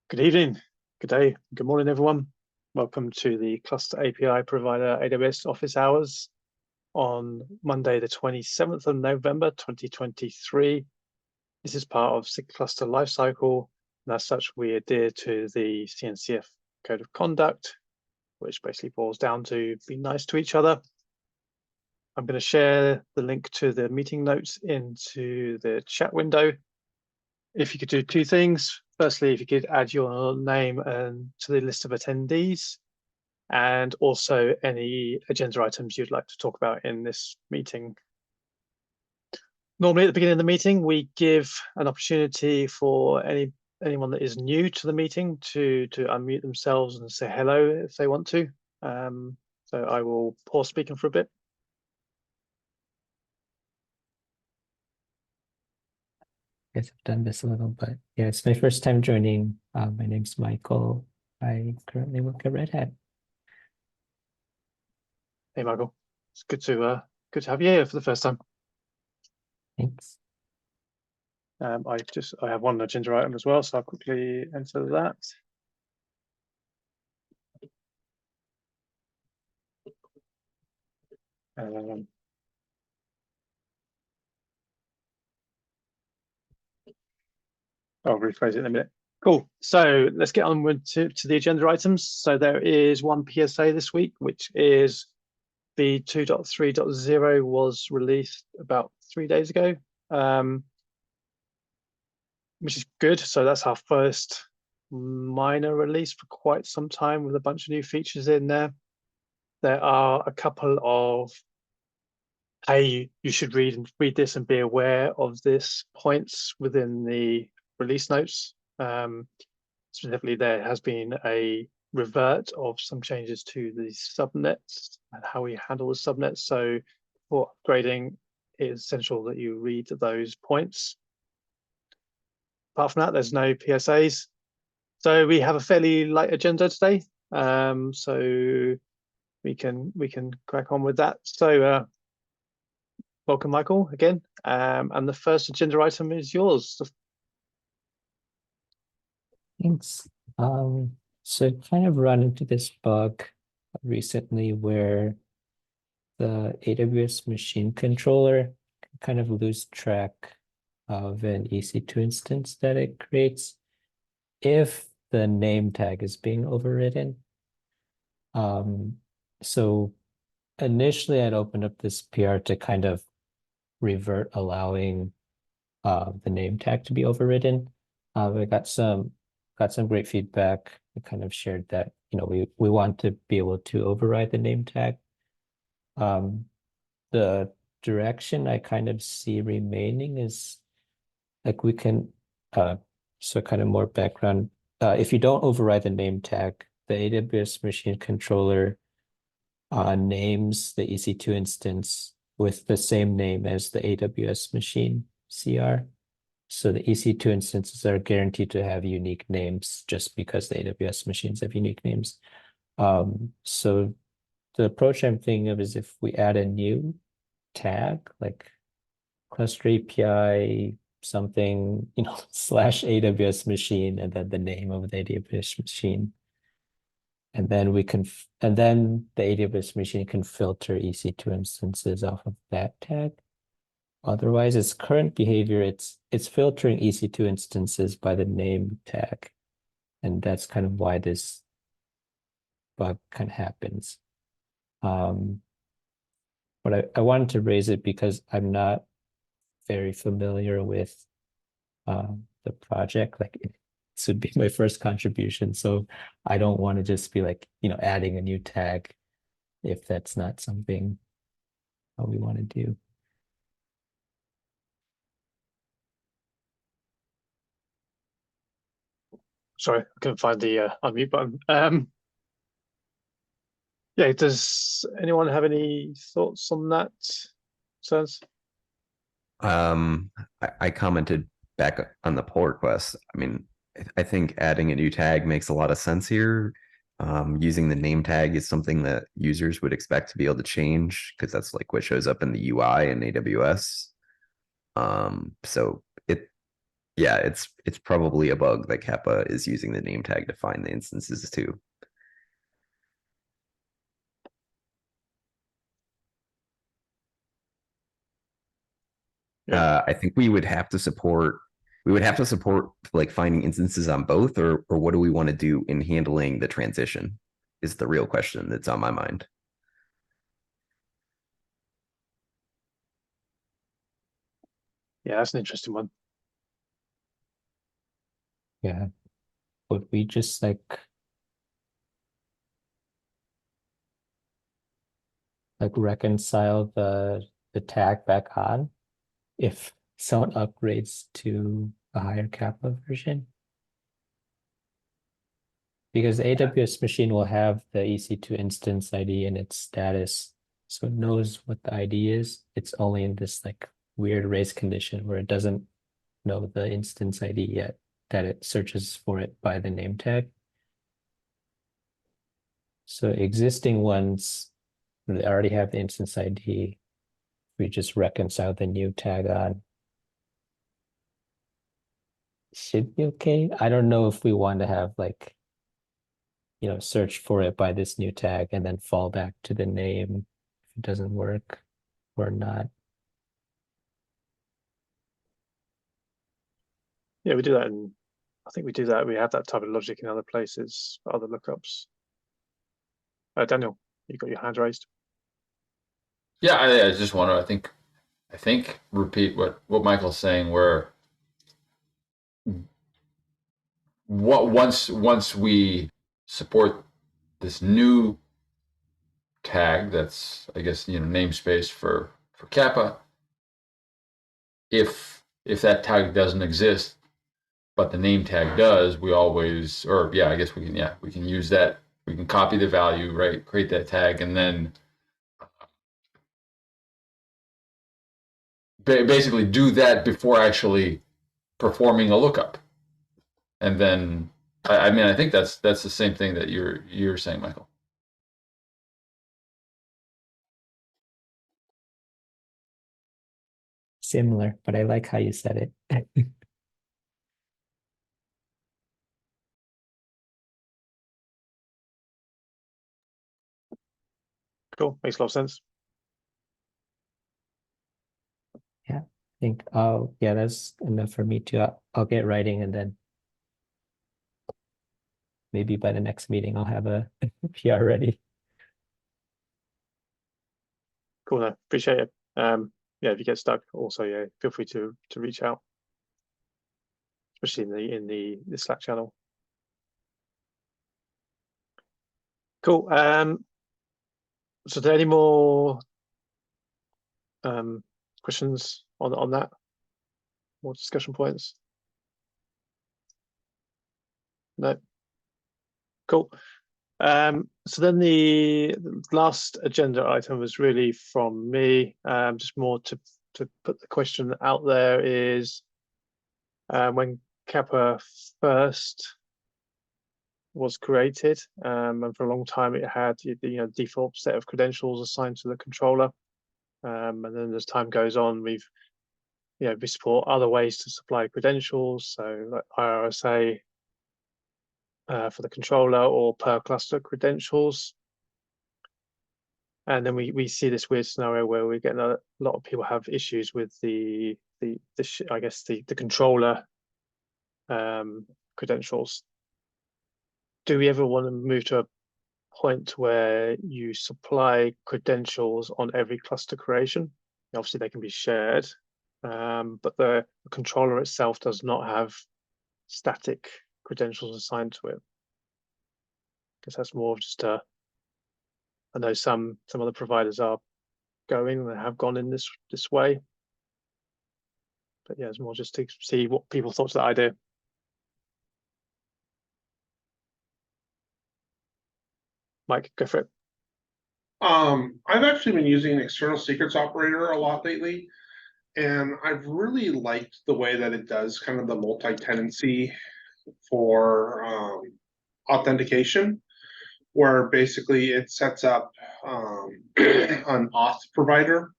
Good evening, good day, good morning, everyone. Welcome to the Cluster API Provider AWS office hours on Monday, the 27th of November, 2023. This is part of SIG Cluster Lifecycle, and as such, we adhere to the CNCF Code of Conduct, which basically boils down to be nice to each other. I'm going to share the link to the meeting notes into the chat window. If you could do two things. Firstly, if you could add your name to the list of attendees, and also any agenda items you'd like to talk about in this meeting. Normally at the beginning of the meeting, we give an opportunity for anyone that is new to the meeting to unmute themselves and say hello if they want to. So I will pause speaking for a bit. I guess I've done this a little, but yeah, it's my first time joining. My name's Michael. I currently work at Red Hat. Hey, Michael. It's good to have you here for the first time. Thanks. I have one agenda item as well, so I'll quickly enter that. I'll rephrase it in a minute. Cool. So let's get on to the agenda items. So there is one PSA this week, which is the 2.3.0 was released about 3 days ago, which is good. So that's our first minor release for quite some time with a bunch of new features in there. There are a couple of, hey, you should read this and be aware of this points within the release notes. Specifically, there has been a revert of some changes to the subnets and how we handle the subnets. So for upgrading, it's essential that you read those points. Apart from that, there's no PSAs. So we have a fairly light agenda today. So we can crack on with that. So welcome, Michael, again. And the first agenda item is yours. Thanks. So I kind of run into this bug recently where the AWS machine controller can kind of lose track of an EC2 instance that it creates if the name tag is being overridden. So initially I'd opened up this PR to kind of revert allowing the name tag to be overridden. I got some great feedback. I kind of shared that, we want to be able to override the name tag. The direction I kind of see remaining is like we can, so kind of more background. If you don't override the name tag, the AWS machine controller names the EC2 instance with the same name as the AWS machine CR. So the EC2 instances are guaranteed to have unique names just because the AWS machines have unique names. So the approach I'm thinking of is if we add a new tag, like cluster API something, / AWS machine, and then the name of the AWS machine. And then the AWS machine can filter EC2 instances off of that tag. Otherwise, its current behavior, it's filtering EC2 instances by the name tag. And that's kind of why this bug kind of happens. But I wanted to raise it because I'm not very familiar with the project. Like this would be my first contribution. So I don't want to just be like, adding a new tag if that's not something we want to do. Sorry, I couldn't find the unmute button. Yeah, does anyone have any thoughts on that? Concerns? I commented back on the pull request. I mean, I think adding a new tag makes a lot of sense here. Using the name tag is something that users would expect to be able to change because that's like what shows up in the UI in AWS. So yeah, it's probably a bug that Kappa is using the name tag to find the instances too. Yeah. I think we would have to support like finding instances on both, or what do we want to do in handling the transition is the real question that's on my mind. Yeah, that's an interesting one. Yeah. Would we just like reconcile the tag back on if someone upgrades to a higher Kappa version? Because the AWS machine will have the EC2 instance ID in its status, so it knows what the ID is. It's only in this like weird race condition where it doesn't know the instance ID yet, that it searches for it by the name tag. So existing ones, they already have the instance ID. We just reconcile the new tag on. Should be okay. I don't know if we want to have like, search for it by this new tag and then fall back to the name if it doesn't work or not. Yeah, we do that, and I think we do that. We have that type of logic in other places, other lookups. Daniel, you got your hand raised. Yeah, I just want to. I think repeat what Michael's saying. Where once we support this new tag, that's I guess namespace for Kappa. If that tag doesn't exist, but the name tag does, we always, or yeah, I guess we can use that. We can copy the value, right? Create that tag, and then basically do that before actually performing a lookup. And then, I mean, I think that's the same thing that you're saying, Michael. Similar, but I like how you said it. Cool, makes a lot of sense. Yeah, I think yeah, that's enough for me too. I'll get writing, and then maybe by the next meeting I'll have a PR ready. Cool, no, appreciate it. Yeah, if you get stuck, also yeah, feel free to reach out, especially in the Slack channel. Cool. So, are there any more questions on that? More discussion points? No. Cool. So then the last agenda item was really from me. Just more to put the question out there is when Kappa first was created, and for a long time it had the default set of credentials assigned to the controller, and then as time goes on, we support other ways to supply credentials, so like IRSA for the controller or per cluster credentials. And then we see this weird scenario where we're getting a lot of people have issues with the controller credentials. Do we ever want to move to a point where you supply credentials on every cluster creation? Obviously, they can be shared, but the controller itself does not have static credentials assigned to it. I guess that's more of just I know some other providers are going, they have gone in this way. But yeah, it's more just to see what people thought of that idea. Mike, go for it. I've actually been using an external secrets operator a lot lately, and I've really liked the way that it does kind of the multi-tenancy for authentication, where basically it sets up an auth provider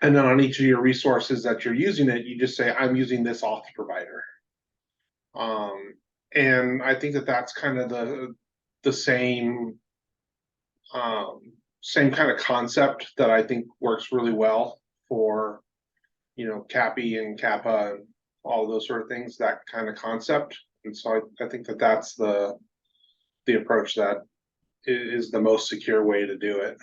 And then on each of your resources that you're using it, you just say, I'm using this auth provider. And I think that that's kind of the same same kind of concept that I think works really well for, you know, CAPI and Kappa and all those sort of things, that kind of concept. And so I think that that's the approach that is the most secure way to do it.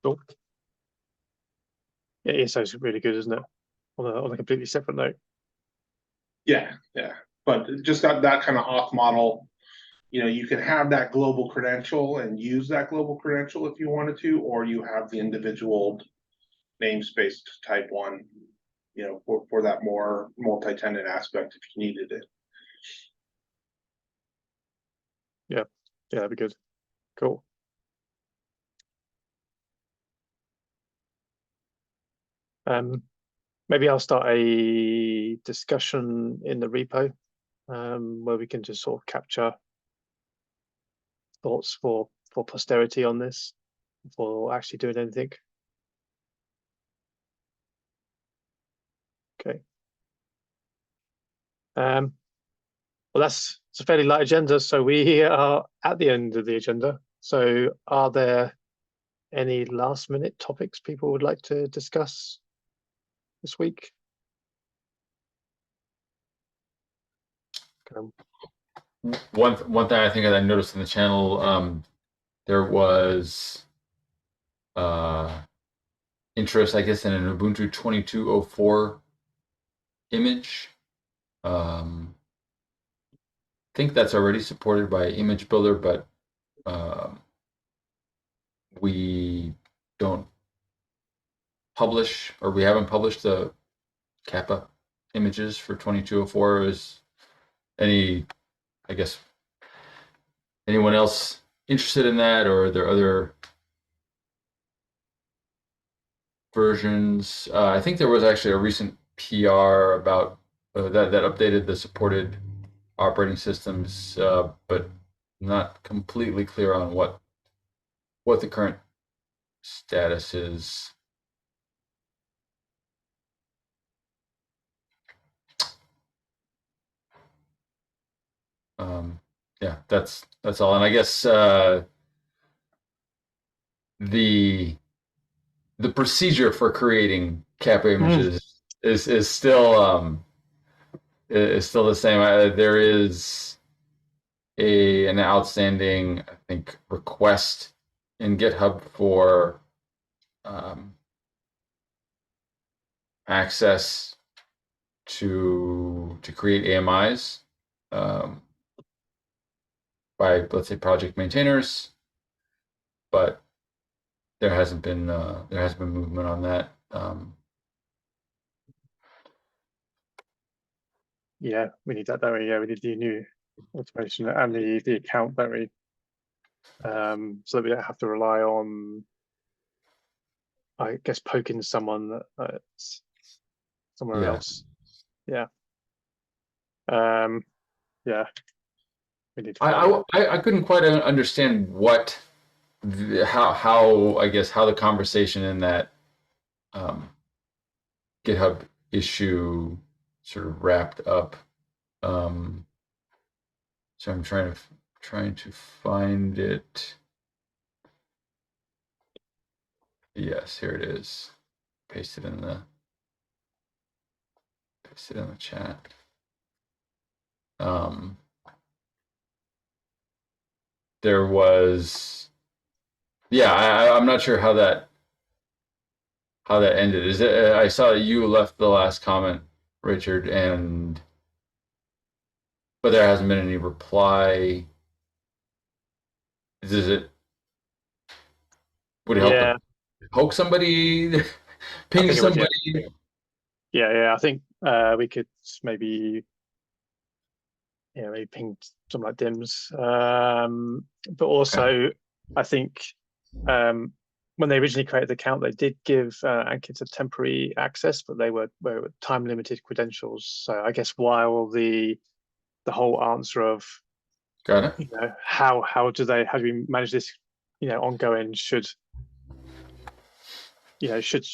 Cool. Yeah, ESO's really good, isn't it? On a completely separate note. Yeah, yeah. But just that kind of auth model, you know, you can have that global credential and use that global credential if you wanted to, or you have the individual namespace type one, you know, for that more multi-tenant aspect if you needed it. Yeah, that'd be good. Cool. Maybe I'll start a discussion in the repo where we can just sort of capture thoughts for posterity on this before actually doing anything. Okay. Well, it's a fairly light agenda, so we are at the end of the agenda. So are there any last minute topics people would like to discuss this week? One thing I think I noticed in the channel, there was interest, I guess, in an Ubuntu 22.04 image. I think that's already supported by Image Builder, but we don't publish, or we haven't published the Kappa images for 22.04. Is any, I guess, anyone else interested in that, or are there other versions? I think there was actually a recent PR about that updated the supported operating systems, but not completely clear on what the current status is. Yeah, that's all. And I guess the procedure for creating Kappa images is still the same. There is an outstanding, I think, request in GitHub for access to create AMIs by, let's say, project maintainers, but there hasn't been movement on that. Yeah, we need that, don't we? Yeah, we need the new automation and the account, don't we? So that we don't have to rely on, I guess, poking someone that's somewhere else. Yeah. Yeah. We need to I couldn't quite understand how I guess how the conversation in that GitHub issue sort of wrapped up. So I'm trying to find it. Yes, here it is. Paste it in the chat. There was, yeah, I'm not sure how that ended. Is it? I saw that you left the last comment, Richard, but there hasn't been any reply. Is it? Would it help to poke somebody, ping somebody? Yeah. I think we could maybe, maybe ping something like DIMS. But also, I think when they originally created the account, they did give Ankit a temporary access, but they were time limited credentials. So I guess while the whole answer of how do we manage this ongoing should should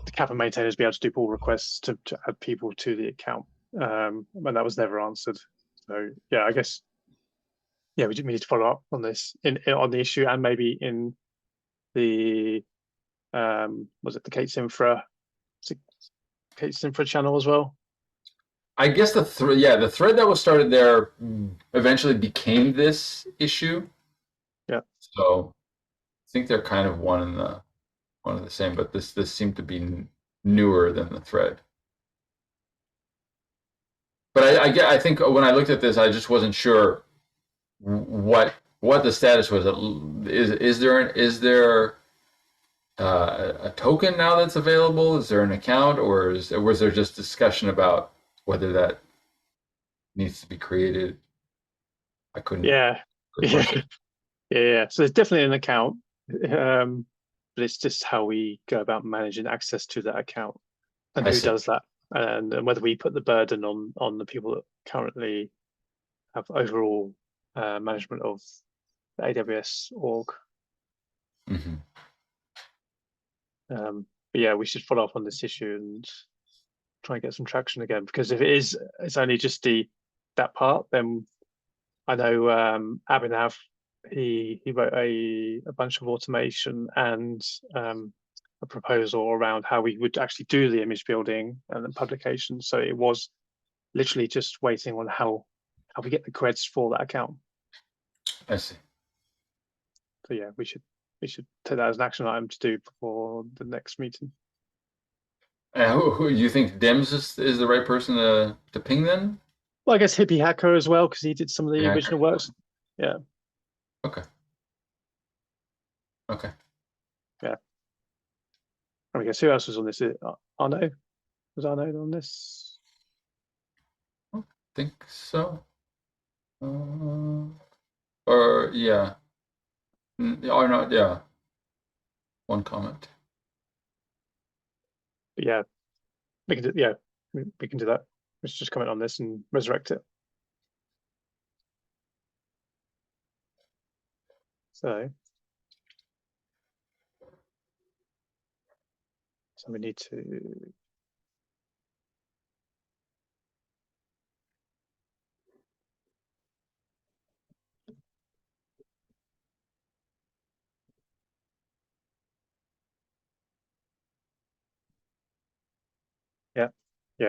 the Kappa maintainers be able to do pull requests to add people to the account? And that was never answered. So yeah, I guess we need to follow up on this on the issue, and maybe in the was it the Kate's Infra channel as well? I guess the thread that was started there eventually became this issue. Yeah. So I think they're kind of one and the same, but this seemed to be newer than the thread. But I think when I looked at this, I just wasn't sure what the status was. Is there a token now that's available? Is there an account, or was there just discussion about whether that needs to be created? I couldn't. Yeah. So there's definitely an account, but it's just how we go about managing access to that account and who does that, and whether we put the burden on the people that currently have overall management of the AWS org. Mm-hmm. But yeah, we should follow up on this issue and try and get some traction again, because if it's only just that part, then I know Abhinav, he wrote a bunch of automation and a proposal around how we would actually do the image building and the publication. So it was literally just waiting on how we get the creds for that account. I see. So yeah, we should take that as an action item to do before the next meeting. Who you think Dems is the right person to ping then? Well, I guess Hippie Hacker as well, because he did some of the original works. Yeah. Okay. Yeah. I guess who else was on this? Arno? Was Arno on this? I think so. Or yeah. Or not, yeah. One comment. But yeah, we can do that. Let's just comment on this and resurrect it. So we need to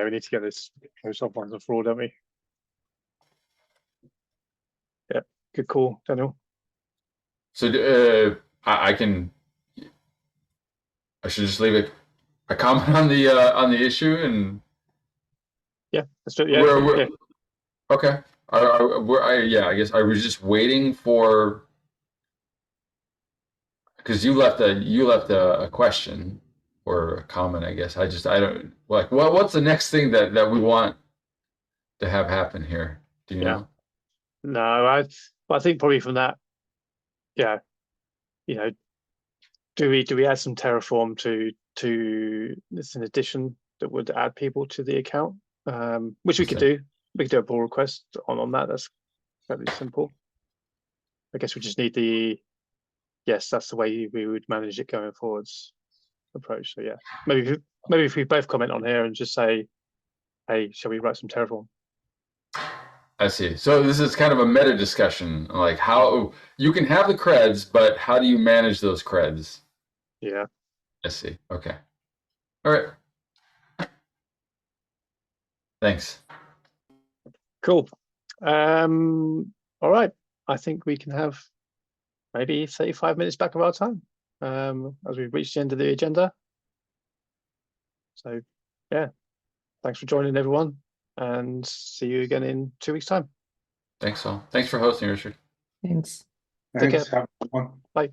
we need to get this closed off once and for all, don't we? Yeah, good call, Daniel. So I should just leave a comment on the issue, and yeah, let's do it. Yeah, okay. I guess I was just waiting for, because you left a question or a comment. I guess I don't like what's the next thing that we want to have happen here? Do you know? No, I think probably from that, yeah, do we add some Terraform to this in addition that would add people to the account, which we could do. We could do a pull request on that. That's fairly simple. I guess we just need yes, that's the way we would manage it going forwards approach. So yeah, maybe if we both comment on here and just say, hey, shall we write some Terraform? I see. So this is kind of a meta discussion, like how you can have the creds, but how do you manage those creds? Yeah. I see. Okay. All right. Thanks. Cool. All right. I think we can have maybe 35 minutes back of our time as we've reached the end of the agenda. So yeah, thanks for joining, everyone, and see you again in 2 weeks' time. Thanks all. Thanks for hosting, Richard. Thanks. Take care. Have fun. Bye.